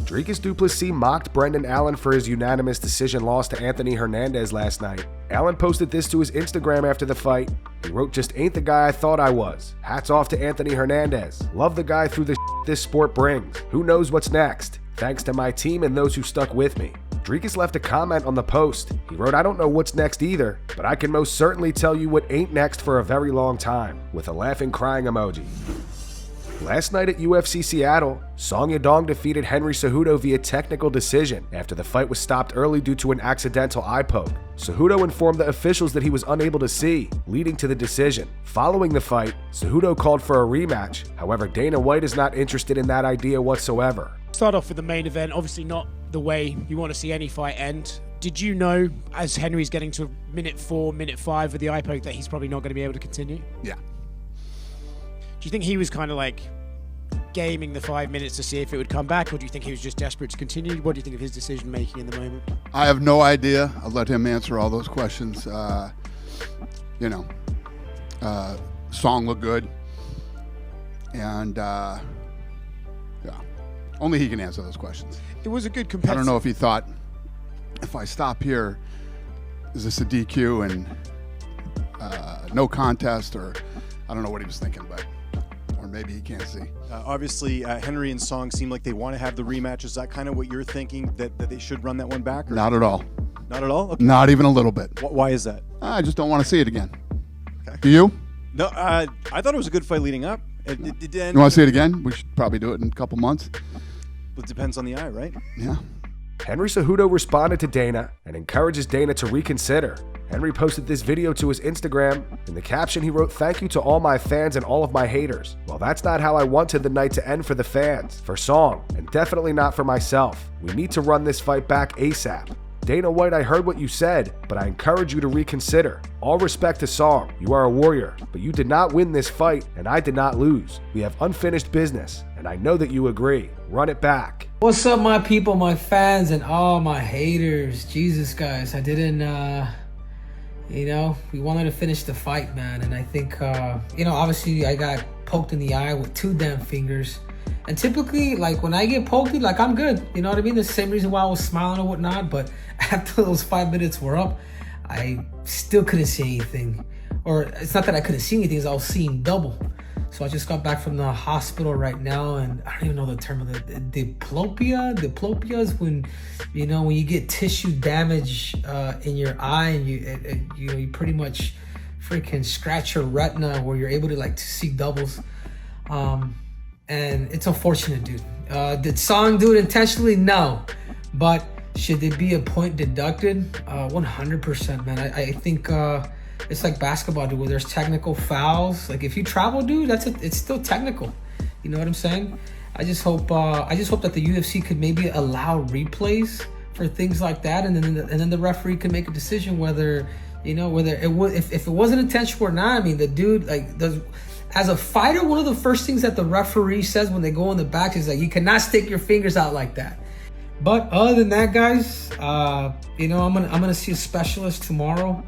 Dricus Du Plessis mocked Brendan Allen for his unanimous decision loss to Anthony Hernandez last night. Allen posted this to his Instagram after the fight. He wrote, "Just ain't the guy I thought I was. Hats off to Anthony Hernandez. Love the guy through the this sport brings. Who knows what's next? Thanks to my team and those who stuck with me." Dricus left a comment on the post. He wrote, "I don't know what's next either, but I can most certainly tell you what ain't next for a very long time," with a laughing crying emoji. Last night at UFC Seattle, Song Yadong defeated Henry Cejudo via technical decision after the fight was stopped early due to an accidental eye poke. Cejudo informed the officials that he was unable to see, leading to the decision. Following the fight, Cejudo called for a rematch. However, Dana White is not interested in that idea whatsoever. Start off with the main event, obviously not the way you want to see any fight end. Did you know, as Henry's getting to minute 4, minute 5 with the eye poke, that he's probably not going to be able to continue? Yeah. Do you think he was kind of like gaming the 5 minutes to see if it would come back, or do you think he was just desperate to continue? What do you think of his decision making in the moment? I have no idea. I'll let him answer all those questions. Song looked good. And, only he can answer those questions. It was a good competitive. I don't know if he thought, if I stop here, is this a DQ and no contest, or I don't know what he was thinking, but or maybe he can't see. Obviously, Henry and Song seem like they want to have the rematch. Is that kind of what you're thinking, that they should run that one back? Or? Not at all. Not at all? Okay. Not even a little bit. Why is that? I just don't want to see it again. Okay. Do you? No, I thought it was a good fight leading up. You want to see it again? We should probably do it in a couple months. It depends on the eye, right? Yeah. Henry Cejudo responded to Dana and encourages Dana to reconsider. Henry posted this video to his Instagram. In the caption, he wrote, "Thank you to all my fans and all of my haters. Well, that's not how I wanted the night to end for the fans, for Song, and definitely not for myself. We need to run this fight back ASAP. Dana White, I heard what you said, but I encourage you to reconsider. All respect to Song, you are a warrior, but you did not win this fight, and I did not lose. We have unfinished business, and I know that you agree. Run it back." What's up, my people, my fans, and all my haters? Jesus, guys, I didn't, we wanted to finish the fight, man, and I think, obviously I got poked in the eye with 2 damn fingers. And typically, like, when I get poked, like, I'm good. You know what I mean? The same reason why I was smiling or whatnot. But after those 5 minutes were up, I still couldn't see anything. Or it's not that I couldn't see anything, it's I was seeing double. So I just got back from the hospital right now, and I don't even know the term of the diplopia. Diplopia is when, when you get tissue damage in your eye, and you pretty much freaking scratch your retina where you're able to see doubles. And it's unfortunate, dude. Did Song do it intentionally? No. But should there be a point deducted? 100%, man. I think it's like basketball, dude, where there's technical fouls. Like, if you travel, dude, it's still technical. You know what I'm saying? I just hope that the UFC could maybe allow replays for things like that, and then the referee can make a decision whether if it wasn't intentional or not. I mean, the dude does. As a fighter, one of the first things that the referee says when they go in the back is you cannot stick your fingers out like that. But other than that, guys, I'm gonna see a specialist tomorrow,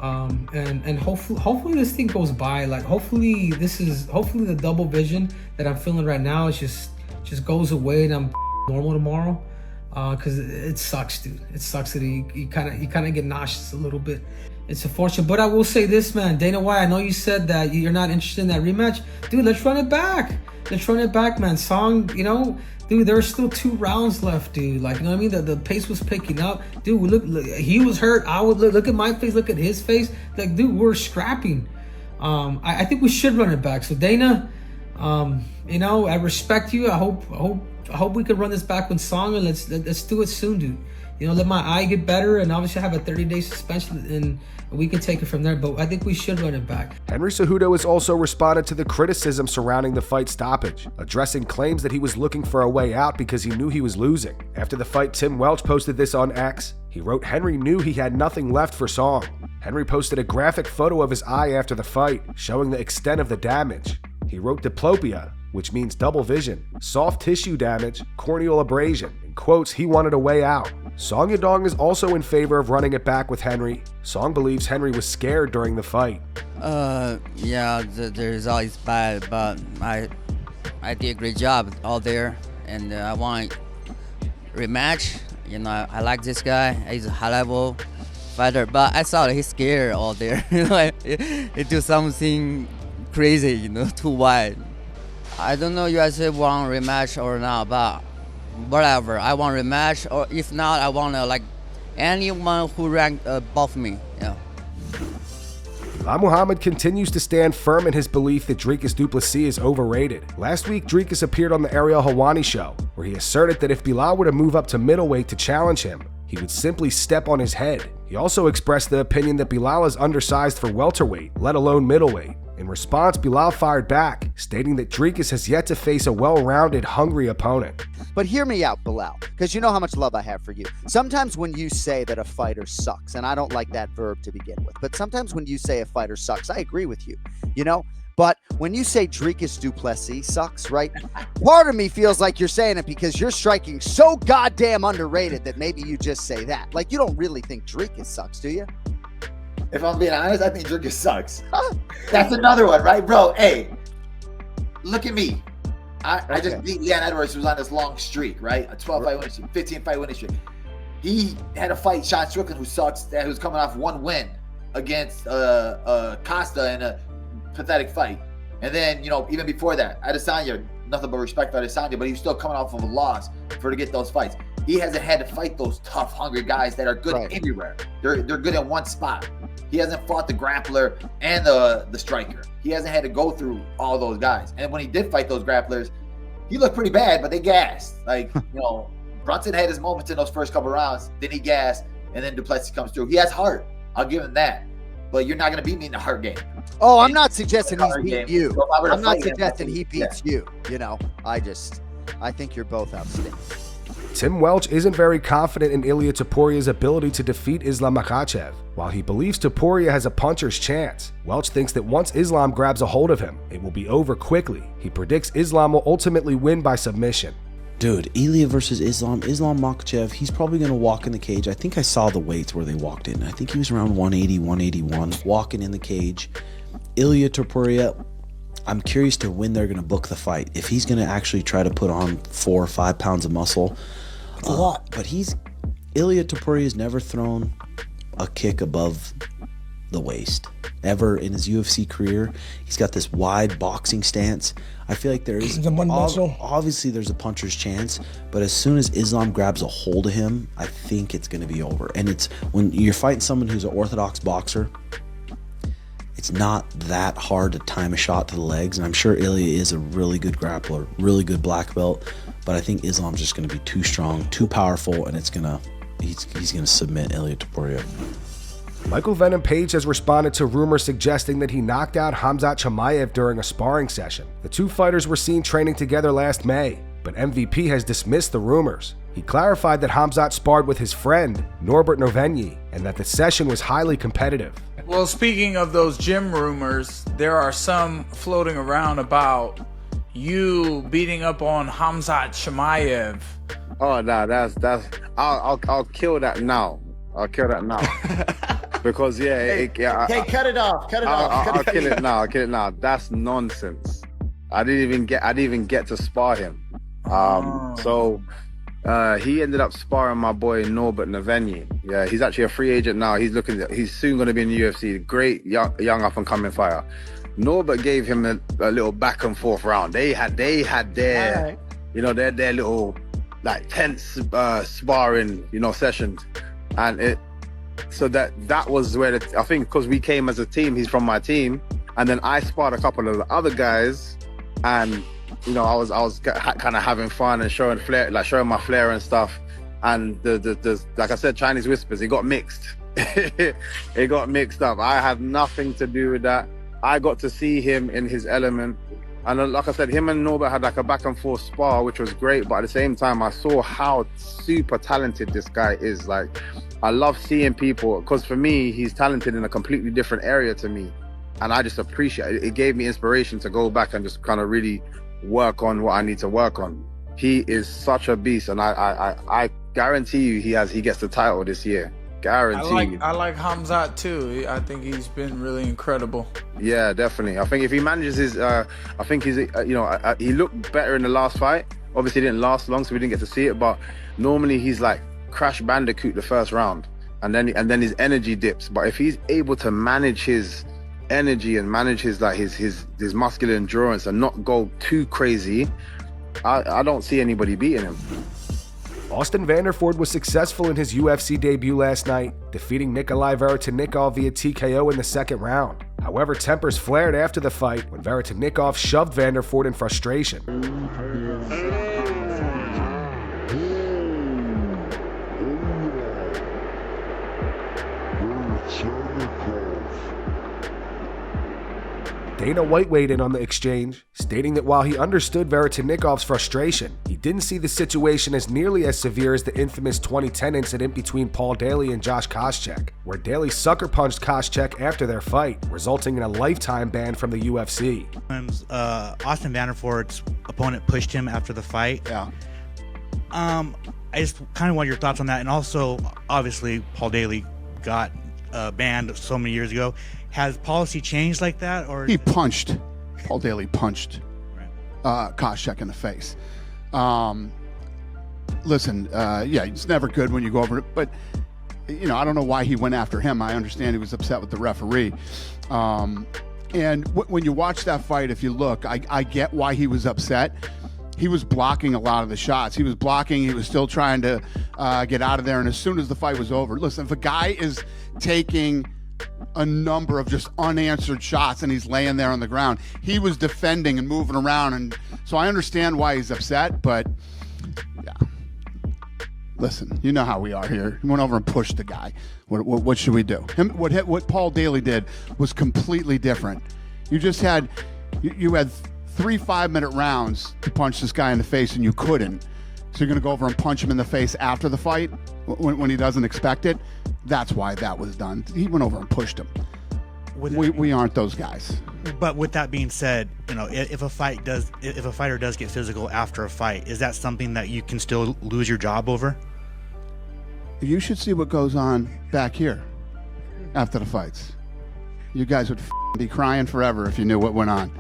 and hopefully this thing goes by. Hopefully the double vision that I'm feeling right now is just goes away and I'm normal tomorrow. Because it sucks, dude. It sucks that you kind of get nauseous a little bit. It's unfortunate, but I will say this, man. Dana White, I know you said that you're not interested in that rematch. Dude, let's run it back. Let's run it back, man. Song, dude, there are still 2 rounds left, dude. You know what I mean? The pace was picking up. Dude, look, he was hurt. I would look at my face, look at his face. Dude, we're scrapping. I think we should run it back. So Dana, I respect you. I hope we can run this back with Song, and let's do it soon, dude. Let my eye get better, and obviously have a 30-day suspension, and we can take it from there. But I think we should run it back. Henry Cejudo has also responded to the criticism surrounding the fight stoppage, addressing claims that he was looking for a way out because he knew he was losing. After the fight, Tim Welch posted this on X. He wrote, "Henry knew he had nothing left for Song." Henry posted a graphic photo of his eye after the fight, showing the extent of the damage. He wrote diplopia, which means double vision, soft tissue damage, corneal abrasion. In quotes, he wanted a way out. Song Yadong is also in favor of running it back with Henry. Song believes Henry was scared during the fight. Yeah, the result is bad, but I did a great job out there, and I want rematch. You know, I like this guy. He's a high-level fighter, but I saw that he's scared out there. You know, he do something crazy, you know, too wide. I don't know USA want rematch or not, but whatever. I want rematch, or if not, I want like anyone who ranked above me. Yeah. Belal Muhammad continues to stand firm in his belief that Dricus Du Plessis is overrated. Last week, Dricus appeared on the Ariel Helwani show, where he asserted that if Belal were to move up to middleweight to challenge him, he would simply step on his head. He also expressed the opinion that Belal is undersized for welterweight, let alone middleweight. In response, Belal fired back, stating that Dricus has yet to face a well-rounded, hungry opponent. But hear me out, Belal, because you know how much love I have for you. Sometimes when you say that a fighter sucks, and I don't like that verb to begin with, but sometimes when you say a fighter sucks, I agree with you, you know? But when you say Dricus Du Plessis sucks, right? Part of me feels like you're saying it because you're striking so goddamn underrated that maybe you just say that. Like, you don't really think Dricus sucks, do you? If I'm being honest, I think Dricus sucks. That's another one, right, bro? Hey, look at me. I just beat Leon Edwards, who was on this long streak, right? A 12-fight winning streak, 15-fight winning streak. He had a fight, Sean Strickland, who sucks, that was coming off one win against Costa in a pathetic fight. And then, you know, even before that, Adesanya, nothing but respect for Adesanya, but he was still coming off of a loss to get those fights. He hasn't had to fight those tough, hungry guys that are good everywhere. They're good in one spot. He hasn't fought the grappler and the striker. He hasn't had to go through all those guys. And when he did fight those grapplers, he looked pretty bad, but they gassed. Like, you know, Brunson had his moments in those first couple rounds, then he gassed, and then Du Plessis comes through. He has heart. I'll give him that. But you're not going to beat me in the heart game. Oh, I'm not suggesting he's beating you. So I'm not suggesting he beats you. You know, I think you're both outstanding. Tim Welch isn't very confident in Ilia Topuria's ability to defeat Islam Makhachev. While he believes Topuria has a puncher's chance, Welch thinks that once Islam grabs a hold of him, it will be over quickly. He predicts Islam will ultimately win by submission. Dude, Ilia versus Islam Makhachev, he's probably going to walk in the cage. I think I saw the weights where they walked in. I think he was around 180, 181, walking in the cage. Ilia Topuria, I'm curious to when they're going to book the fight. If he's going to actually try to put on 4 or 5 pounds of muscle. It's a lot. But Ilia Topuria's never thrown a kick above the waist. Ever in his UFC career. He's got this wide boxing stance. I feel like obviously there's a puncher's chance, but as soon as Islam grabs a hold of him, I think it's going to be over. And it's when you're fighting someone who's an orthodox boxer, it's not that hard to time a shot to the legs, and I'm sure Ilia is a really good grappler, really good black belt, but I think Islam's just going to be too strong, too powerful, and he's going to submit Ilia Topuria. Michael Venom Page has responded to rumors suggesting that he knocked out Khamzat Chimaev during a sparring session. The two fighters were seen training together last May, but MVP has dismissed the rumors. He clarified that Khamzat sparred with his friend, Norbert Novenyi, and that the session was highly competitive. Well, speaking of those gym rumors, there are some floating around about you beating up on Khamzat Chimaev. Oh, no, that's I'll kill that now. I'll kill that now. Because cut it off. I'll kill it now. I'll kill it now. That's nonsense. I didn't even get to spar him. He ended up sparring my boy Norbert Novenyi. Yeah, he's actually a free agent now. He's soon going to be in the UFC. Great young up and coming fighter. Norbert gave him a little back and forth round. They had their, right, you know, their little like tense sparring, you know, sessions, and so that was where I think, because we came as a team. He's from my team, and then I sparred a couple of the other guys, and you know, I was kind of having fun and showing my flair and stuff. And the like I said, Chinese whispers, it got mixed. It got mixed up. I had nothing to do with that. I got to see him in his element. And like I said, him and Norbert had like a back and forth spar, which was great. But at the same time, I saw how super talented this guy is. Like, I love seeing people, because for me, he's talented in a completely different area to me. And I just appreciate it. It gave me inspiration to go back and just kind of really work on what I need to work on. He is such a beast, and I guarantee you he gets the title this year. Guarantee. I like Khamzat too. I think he's been really incredible. Yeah, definitely. I think if he manages his, I think he's, he looked better in the last fight, Obviously, it didn't last long, so we didn't get to see it. But normally, he's like Crash Bandicoot the first round, and then his energy dips. But if he's able to manage his energy and manage his muscular endurance and not go too crazy, I don't see anybody beating him. Austin Vanderford was successful in his UFC debut last night, defeating Nikolay Veretennikov via TKO in the second round. However, tempers flared after the fight when Veretennikov shoved Vanderford in frustration. Dana White weighed in on the exchange, stating that while he understood Veretenikov's frustration, he didn't see the situation as nearly as severe as the infamous 2010 incident between Paul Daly and Josh Koscheck, where Daly sucker punched Koscheck after their fight, resulting in a lifetime ban from the UFC. Austin Vanderford's opponent pushed him after the fight. Yeah. I just kind of want your thoughts on that, and also, obviously, Paul Daly got banned so many years ago. Has policy changed like that, or Paul Daly punched Koscheck in the face. Listen, yeah, it's never good when you go over it, but I don't know why he went after him. I understand he was upset with the referee. And when you watch that fight, if you look, I get why he was upset. He was blocking a lot of the shots. He was blocking. He was still trying to get out of there. And as soon as the fight was over, listen, if a guy is taking a number of just unanswered shots and he's laying there on the ground, he was defending and moving around. And so I understand why he's upset, but yeah. Listen, you know how we are here. He went over and pushed the guy. What should we do? What Paul Daly did was completely different. You just had, you had 3 5-minute rounds to punch this guy in the face, and you couldn't. So you're going to go over and punch him in the face after the fight when he doesn't expect it? That's why that was done. He went over and pushed him. We aren't those guys. But with that being said, if a fighter does get physical after a fight, is that something that you can still lose your job over? You should see what goes on back here after the fights. You guys would be crying forever if you knew what went on.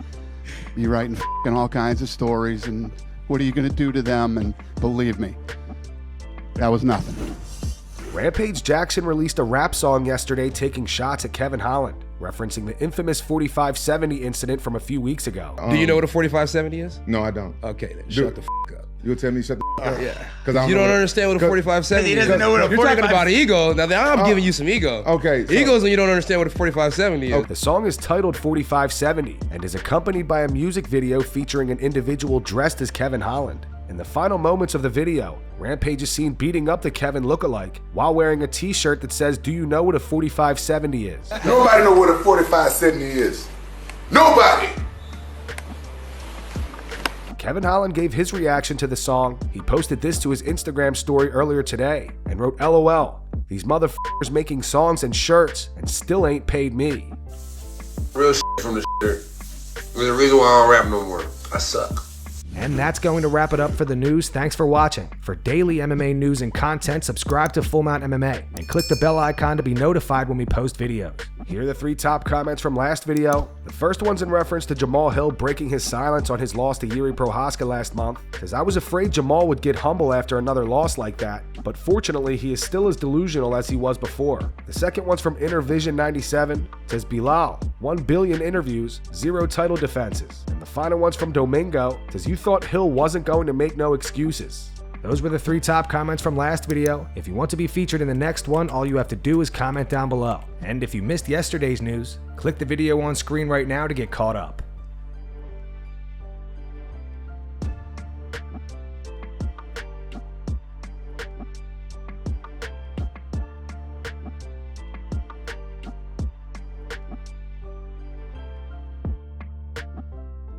Be writing all kinds of stories, and what are you going to do to them? And believe me, that was nothing. Rampage Jackson released a rap song yesterday taking shots at Kevin Holland, referencing the infamous 4570 incident from a few weeks ago. Do you know what a 4570 is? No, I don't. Okay, then shut the up. You'll tell me shut the up? Yeah. Because you don't understand what a 4570 is. He doesn't know what a 4570 is. You're talking about ego. Now I'm giving you some ego. Okay. So Ego's when you don't understand what a 4570 is. The song is titled 4570 and is accompanied by a music video featuring an individual dressed as Kevin Holland. In the final moments of the video, Rampage is seen beating up the Kevin lookalike while wearing a t-shirt that says, "Do you know what a 4570 is?" Nobody know what a 4570 is. Nobody! Kevin Holland gave his reaction to the song. He posted this to his Instagram story earlier today and wrote, "LOL, these motherfuckers making songs and shirts and still ain't paid me." Real shit from the shitter. There's a reason why I don't rap no more. I suck. And that's going to wrap it up for the news. Thanks for watching. For daily MMA news and content, subscribe to Full Mount MMA and click the bell icon to be notified when we post videos. Here are the 3 top comments from last video. The first one's in reference to Jamal Hill breaking his silence on his loss to Jiri Prochazka last month. Says, "I was afraid Jamal would get humble after another loss like that, but fortunately he is still as delusional as he was before." The second one's from InnerVision97. Says, "Belal, 1 billion interviews, 0 title defenses." And the final one's from Domingo. Says, "You thought Hill wasn't going to make no excuses." Those were the 3 top comments from last video. If you want to be featured in the next one, all you have to do is comment down below. And if you missed yesterday's news, click the video on screen right now to get caught up.